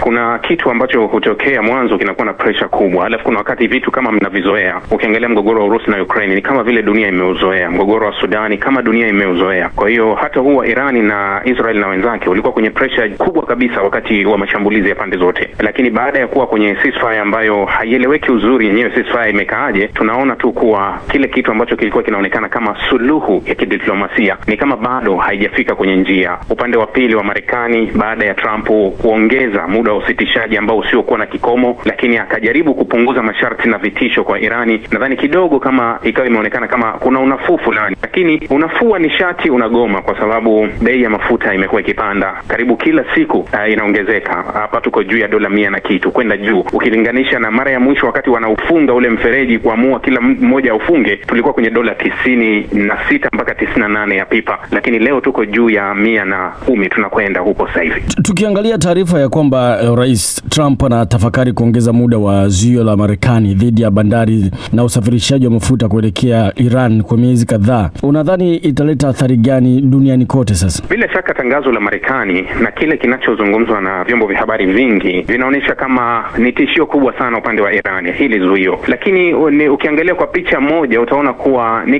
kuna kitu ambacho hutokea mwanzo kinakuwa na pressure kubwa, alafu kuna wakati vitu kama mnavizoea. Ukiangalia mgogoro wa Urusi na Ukraine ni kama vile dunia imeuzoea, mgogoro wa Sudani kama dunia imeuzoea. Kwa hiyo hata huwa Irani na Israel na wenzake walikuwa kwenye pressure kubwa kabisa wakati wa mashambulizi ya pande zote, lakini baada ya kuwa kwenye ceasefire ambayo haieleweki uzuri yenyewe ceasefire imekaaje, tunaona tu kuwa kile kitu ambacho kilikuwa kinaonekana kama suluhu ya kidiplomasia ni kama bado haijafika kwenye njia. Upande wa pili wa Marekani, baada ya Trump kuongeza muda wa usitishaji ambao usiokuwa na kikomo, lakini akajaribu kupunguza masharti na vitisho kwa Irani, nadhani kidogo kama ikawa imeonekana kama kuna unafuu fulani, lakini unafuu wa nishati unagoma kwa sababu bei ya mafuta imekuwa ikipanda karibu kila siku, inaongezeka. Hapa tuko juu ya $100 na kitu kwenda juu, ukilinganisha na mara ya mwisho wakati wanaufunga ule mfereji kuamua kila mmoja ufunge, tulikuwa kwenye $96 mpaka 98 ya pipa, lakini leo tuko juu ya 110, tunakwenda huko sasa hivi. Tukiangalia taarifa ya kwamba Rais Trump anatafakari kuongeza muda wa zuio la Marekani dhidi ya bandari na usafirishaji wa mafuta kuelekea Iran kwa miezi kadhaa, unadhani italeta athari gani duniani kote sasa? Bila shaka tangazo la Marekani na kile kinachozungumzwa na vyombo vya habari vingi vinaonyesha kama ni tishio kubwa sana upande wa Iran hili zuio, lakini ukiangalia kwa picha moja utaona kuwa ni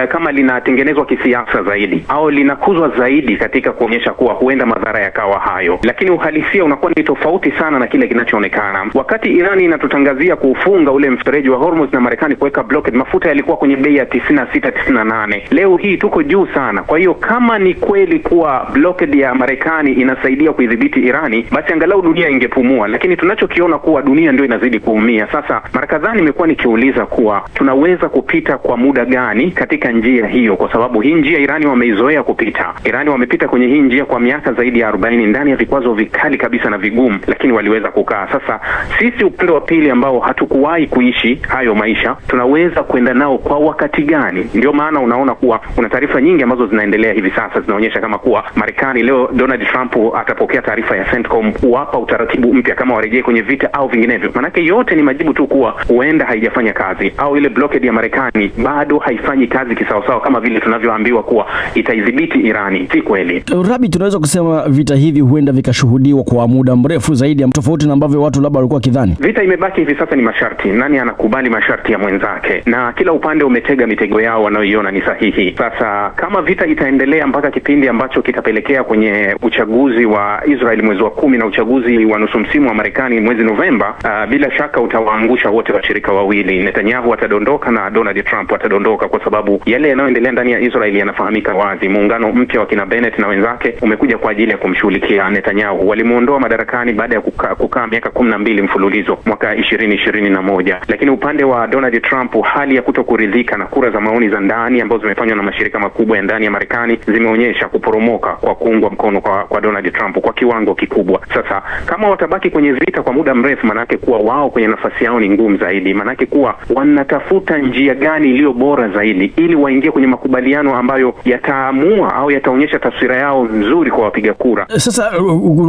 kama linatengenezwa kisiasa zaidi au linakuzwa zaidi katika kuonyesha kuwa huenda madhara yakawa hayo, lakini uhalisia unakuwa ni tofauti sana na kile kinachoonekana. Wakati Irani inatutangazia kufunga ule mfereji wa Hormuz na Marekani kuweka blockade, mafuta yalikuwa kwenye bei ya 96 98, leo hii tuko juu sana. Kwa hiyo kama ni kweli kuwa blockade ya Marekani inasaidia kuidhibiti Irani, basi angalau dunia ingepumua, lakini tunachokiona kuwa dunia ndio inazidi kuumia. Sasa mara kadhaa nimekuwa nikiuliza kuwa tunaweza kupita kwa muda gani katika njia hiyo, kwa sababu hii njia Irani wameizoea kupita. Irani wamepita kwenye hii njia kwa miaka zaidi ya 40 ndani ya vikwazo vikali kabisa na vigumu, lakini waliweza kukaa. Sasa sisi upande wa pili ambao hatukuwahi kuishi hayo maisha, tunaweza kwenda nao kwa wakati gani? Ndio maana unaona kuwa kuna taarifa nyingi ambazo zinaendelea hivi sasa zinaonyesha kama kuwa Marekani leo Donald Trump atapokea taarifa ya CENTCOM kuwapa utaratibu mpya kama warejee kwenye vita au vinginevyo. Manake yote ni majibu tu kuwa huenda haijafanya kazi au ile blockade ya Marekani bado haifanyi kazi kisawasawa kama vile tunavyoambiwa kuwa itaidhibiti Irani. Si kweli. Rabi, tunaweza kusema vita hivi huenda vikashuhudiwa kwa muda mrefu zaidi, tofauti na ambavyo watu labda walikuwa kidhani. Vita imebaki hivi sasa ni masharti. Nani anakubali masharti ya mwenzake? Na kila upande umetega mitego yao wanaoiona ni sahihi. Sasa kama vita itaendelea mpaka kipindi ambacho kitapelekea kwenye uchaguzi wa Israel mwezi wa 10 na uchaguzi wa nusu msimu wa Marekani mwezi Novemba, bila shaka utawaangusha wote washirika wawili. Netanyahu atadondoka na Donald Trump atadondoka, kwa sababu yale yanayoendelea ndani ya Israel yanafahamika wazi. Muungano mpya wa kina Bennett na wenzake umekuja kwa ajili ya kumshughulikia Netanyahu. Walimuondoa madarakani baada ya kukaa miaka 12 mfululizo mwaka 2021. Lakini upande wa Donald Trump, hali ya kutokuridhika na kura za maoni za ndani ambazo zimefanywa na mashirika makubwa ya ndani ya Marekani zimeonyesha kuporomoka kwa kuungwa mkono kwa Donald Trump kwa kiwango kikubwa. Sasa kama watabaki kwenye vita kwa muda mrefu, manake kuwa wao kwenye nafasi yao ni ngumu zaidi, manake kuwa wanatafuta njia gani iliyo bora zaidi ili waingie kwenye makubaliano ambayo yataamua au yataonyesha taswira yao nzuri kwa wapiga kura. Sasa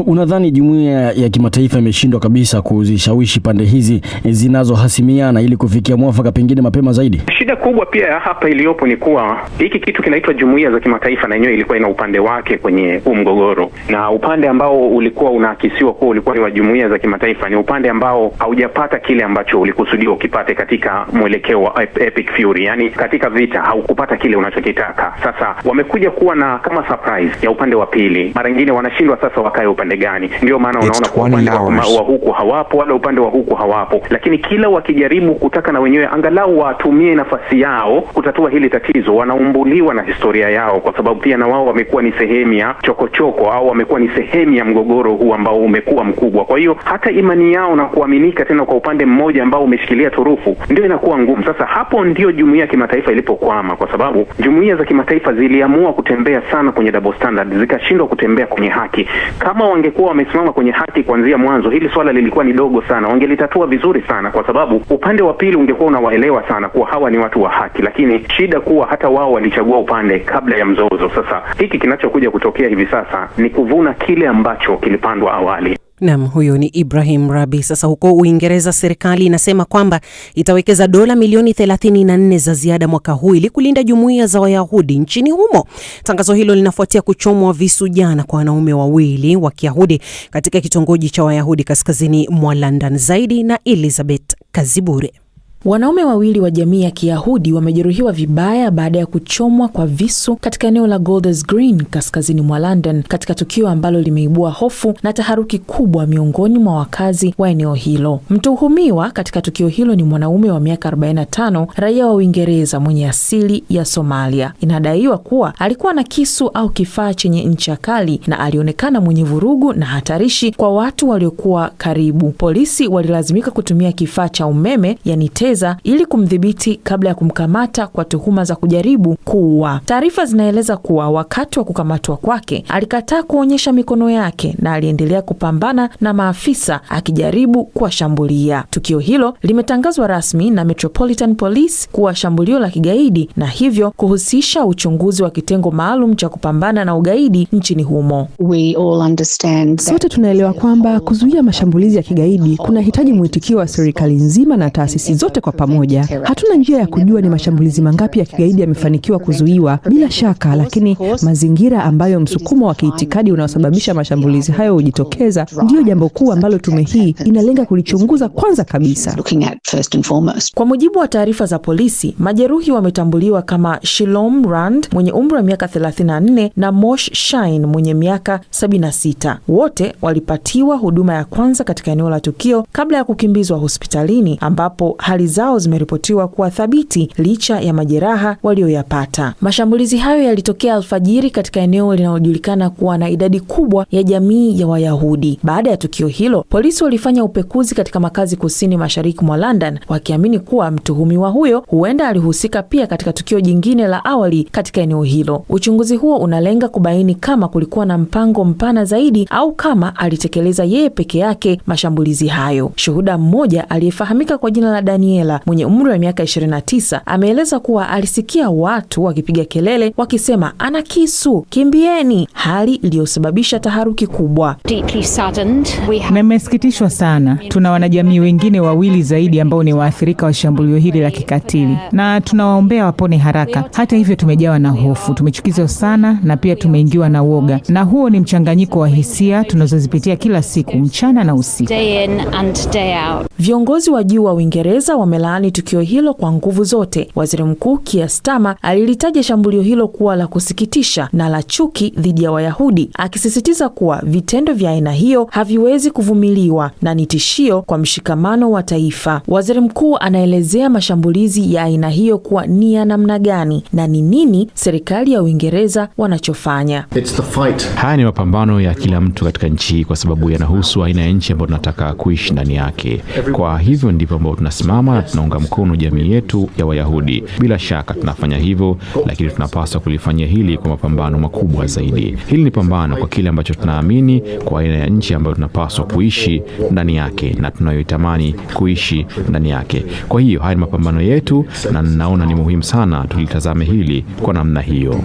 unadhani jumuiya ya kimataifa imeshindwa kabisa kuzishawishi pande hizi zinazohasimiana ili kufikia mwafaka pengine mapema zaidi? Shida kubwa pia hapa iliyopo ni kuwa hiki kitu kinaitwa jumuiya za kimataifa na yenyewe ilikuwa ina upande wake kwenye huu mgogoro, na upande ambao ulikuwa unaakisiwa kuwa ulikuwa ni wa jumuiya za kimataifa ni upande ambao haujapata kile ambacho ulikusudiwa ukipate katika mwelekeo wa Epic Fury, yani katika vita haukupata kile unachokitaka. Sasa wamekuja kuwa na kama surprise ya upande wa pili, mara nyingine wanashindwa sasa wakae upande gani. Ndio maana unaona kwa upande wa huku hawapo wala upande wa huku hawapo, lakini kila wakijaribu kutaka na wenyewe angalau watumie nafasi yao kutatua hili tatizo, wanaumbuliwa na historia yao, kwa sababu pia na wao wamekuwa ni sehemu ya chokochoko au wamekuwa ni sehemu ya mgogoro huu ambao umekuwa mkubwa. Kwa hiyo hata imani yao na kuaminika tena kwa upande mmoja ambao umeshikilia turufu ndio inakuwa ngumu. Sasa hapo ndio jumuiya ya kimataifa ilipokwama, kwa sababu jumuiya za kimataifa ziliamua kutembea sana kwenye double standard, zikashindwa kutembea kwenye haki. Kama wangekuwa wamesimama kwenye haki kuanzia mwanzo, hili swala lilikuwa ni dogo sana, wangelitatua vizuri sana, kwa sababu upande wa pili ungekuwa unawaelewa sana kuwa hawa ni watu wa haki. Lakini shida kuwa hata wao walichagua upande kabla ya mzozo. Sasa hiki kinachokuja kutokea hivi sasa ni kuvuna kile ambacho kilipandwa awali. Naam, huyo ni Ibrahim Rabi. Sasa huko Uingereza, serikali inasema kwamba itawekeza dola milioni 34 za ziada mwaka huu ili kulinda jumuiya za Wayahudi nchini humo. Tangazo hilo linafuatia kuchomwa visu jana kwa wanaume wawili wa Kiyahudi katika kitongoji cha Wayahudi kaskazini mwa London. Zaidi na Elizabeth Kazibure. Wanaume wawili wa jamii ya Kiyahudi wamejeruhiwa vibaya baada ya kuchomwa kwa visu katika eneo la Golders Green kaskazini mwa London, katika tukio ambalo limeibua hofu na taharuki kubwa miongoni mwa wakazi wa eneo hilo. Mtuhumiwa katika tukio hilo ni mwanaume wa miaka 45, raia wa Uingereza mwenye asili ya Somalia. Inadaiwa kuwa alikuwa na kisu au kifaa chenye ncha kali na alionekana mwenye vurugu na hatarishi kwa watu waliokuwa karibu. Polisi walilazimika kutumia kifaa cha umeme, yani ili kumdhibiti kabla ya kumkamata kwa tuhuma za kujaribu kuua. Taarifa zinaeleza kuwa wakati wa kukamatwa kwake alikataa kuonyesha mikono yake na aliendelea kupambana na maafisa akijaribu kuwashambulia. Tukio hilo limetangazwa rasmi na Metropolitan Police kuwa shambulio la kigaidi na hivyo kuhusisha uchunguzi wa kitengo maalum cha kupambana na ugaidi nchini humo. Sote tunaelewa kwamba kuzuia mashambulizi ya kigaidi kunahitaji mwitikio wa serikali nzima na taasisi zote kwa pamoja. Hatuna njia ya kujua ni mashambulizi mangapi ya kigaidi yamefanikiwa kuzuiwa bila shaka, lakini mazingira ambayo msukumo wa kiitikadi unaosababisha mashambulizi hayo hujitokeza ndiyo jambo kuu ambalo tume hii inalenga kulichunguza kwanza kabisa. Kwa mujibu wa taarifa za polisi, majeruhi wametambuliwa kama Shalom Rand mwenye umri wa miaka 34 na Mosh Shine mwenye miaka 76. Wote walipatiwa huduma ya kwanza katika eneo la tukio kabla ya kukimbizwa hospitalini ambapo hali zao zimeripotiwa kuwa thabiti licha ya majeraha walioyapata. Mashambulizi hayo yalitokea alfajiri katika eneo linalojulikana kuwa na idadi kubwa ya jamii ya Wayahudi. Baada ya tukio hilo, polisi walifanya upekuzi katika makazi kusini mashariki mwa London, wakiamini kuwa mtuhumiwa huyo huenda alihusika pia katika tukio jingine la awali katika eneo hilo. Uchunguzi huo unalenga kubaini kama kulikuwa na mpango mpana zaidi au kama alitekeleza yeye peke yake mashambulizi hayo. Shuhuda mmoja aliyefahamika kwa jina la Daniela mwenye umri wa miaka 29 ameeleza kuwa alisikia watu wakipiga kelele wakisema ana kisu, kimbieni, hali iliyosababisha taharuki kubwa. Nimesikitishwa sana. Tuna wanajamii wengine wawili zaidi ambao ni waathirika wa shambulio hili la kikatili na tunawaombea wapone haraka. Hata hivyo tumejawa na hofu, tumechukizwa sana na pia tumeingiwa na woga, na huo ni mchanganyiko wa hisia tunazozipitia kila siku, mchana na usiku. Viongozi wa juu wa Uingereza wamelaani tukio hilo kwa nguvu zote. Waziri Mkuu Keir Starmer alilitaja shambulio hilo kuwa la kusikitisha na la chuki dhidi ya Wayahudi, akisisitiza kuwa vitendo vya aina hiyo haviwezi kuvumiliwa na ni tishio kwa mshikamano wa taifa. Waziri Mkuu anaelezea mashambulizi ya aina hiyo kuwa ni ya namna gani na ni nini serikali ya Uingereza wanachofanya. Haya ni mapambano ya kila mtu katika nchi kwa sababu yanahusu aina ya nchi ambayo tunataka kuishi ndani yake. Kwa hivyo ndipo ambao tunasimama na tunaunga mkono jamii yetu ya Wayahudi. Bila shaka tunafanya hivyo, lakini tunapaswa kulifanyia hili kwa mapambano makubwa zaidi. Hili ni pambano kwa kile ambacho tunaamini kwa aina ya nchi ambayo tunapaswa kuishi ndani yake na tunayoitamani kuishi ndani yake. Kwa hiyo haya ni mapambano yetu na ninaona ni muhimu sana tulitazame hili kwa namna hiyo.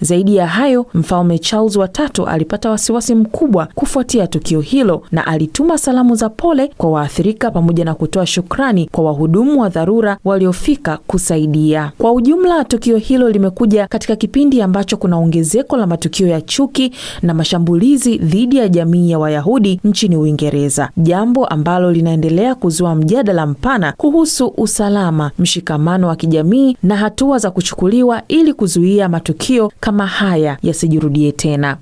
Zaidi ya hayo, Mfalme Charles wa III alipata wasiwasi mkubwa kufuatia tukio hilo na alituma salamu za pole kwa waathirika pamoja na kutoa shukrani kwa wahudumu wa dharura waliofika kusaidia. Kwa ujumla, tukio hilo limekuja katika kipindi ambacho kuna ongezeko la matukio ya chuki na mashambulizi dhidi ya jamii ya Wayahudi nchini Uingereza, jambo ambalo linaendelea kuzua mjadala mpana kuhusu usalama, mshikamano wa kijamii na hatua za kuchukuliwa ili kuzuia matukio kama haya yasijirudie tena.